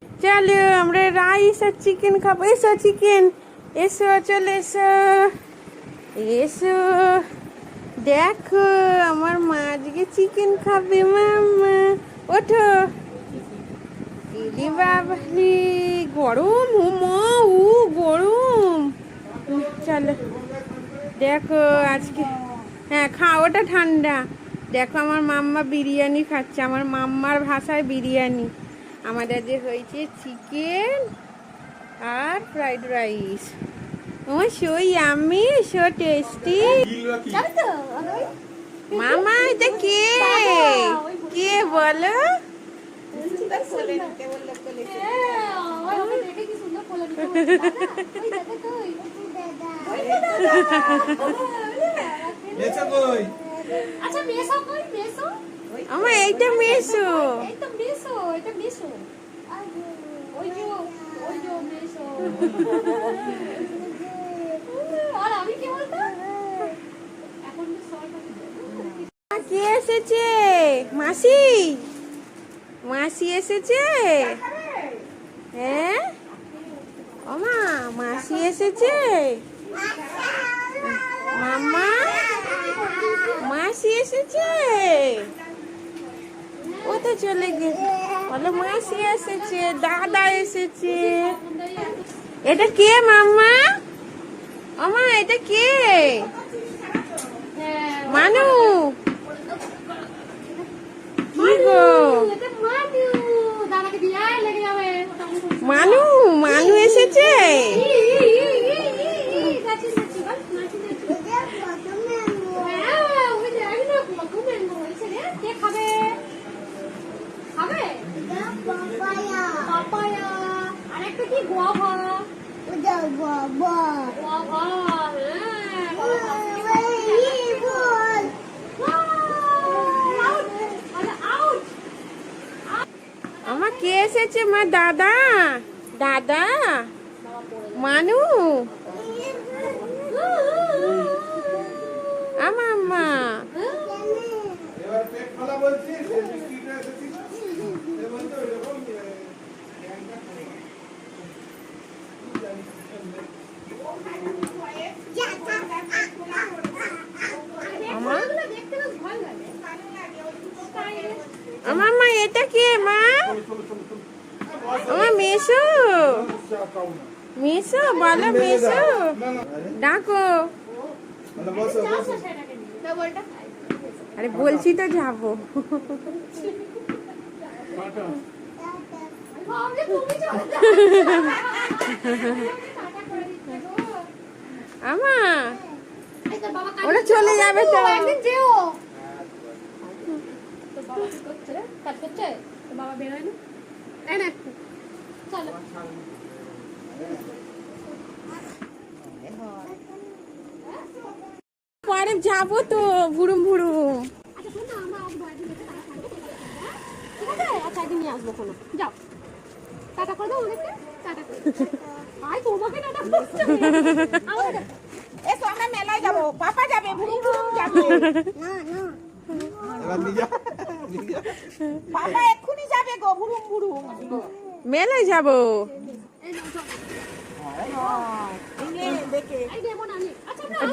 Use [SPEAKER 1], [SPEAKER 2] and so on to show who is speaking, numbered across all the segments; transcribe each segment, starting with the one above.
[SPEAKER 1] চলো আমরা রাইস আর চিকেন খাবো। এসো চিকেন, এসো চলে এসো এসো। দেখো আমার মা আজকে চিকেন খাবে। মাম্মা ওঠো। ইরে বাবা রে, গরম ও মা, ও গরম। চলো দেখো আজকে, হ্যাঁ খাও, ওটা ঠান্ডা। দেখো আমার মাম্মা বিরিয়ানি খাচ্ছে, আমার মাম্মার ভাষায় বিরিয়ানি। আমাদের যে হয়েছে চিকেন আর ফ্রাইড রাইস। ও সো ইয়ামি, সো টেস্টি। মামা এটা কে, কে বলো? আমার এইটা মেসো। কে এসেছে? মাসি, মাসি এসেছে। হ্যাঁ ওমা, মাসি এসেছে। মাম্মা, মাসি এসেছে। ও তো চলে গেছে। বলো মাসি এসেছে, দাদা এসেছে। এটা কে মাম্মা? ওমা এটা কে? মানু, কি গো? মানু, মানু এসেছে। আমার কে এসেছে মা? দাদা, দাদা মানু, মাম্মা। মাম্মা এটা কে মা? আমার মেসো, মেসো বলো, মেসো ডাকো। আরে বলছি তো যাবো। আমা ওরা চলে যাবে তো। পরে যাবো তো ভুরুম ভুরুম। আচ্ছা একদিন নিয়ে আসবো কোনো। যাও টাটা করে দাও অনেকটা। টাটা করে আই তোমাকে টাটা করছে। এসো আমরা মেলায় যাবো। পাপা যাবে, ভুরুম ভুরুম যাবে। না না এবার নিয়ে পাপা এক্ষুনি যাবে গো, ভুরুম ভুরুম। মেলায় যাবো।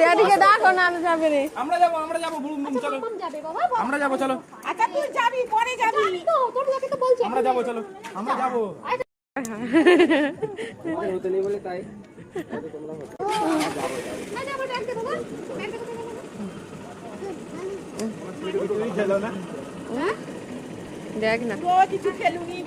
[SPEAKER 1] ড্যাডিকে ডাকো না, যাবে রে।
[SPEAKER 2] আমরা যাবো ভুরুম ভুরুম। চলো আমরা যাবো, চলো।
[SPEAKER 1] আচ্ছা তুই যাবি, পরে যাবি তো, তোর লোকে তো বলছি
[SPEAKER 2] আমরা যাবো, চলো আমরা যাবো। হতে নেই বলে তাই তোমরা খেলো না।
[SPEAKER 1] দেখ না
[SPEAKER 3] কিছু খেলুনি।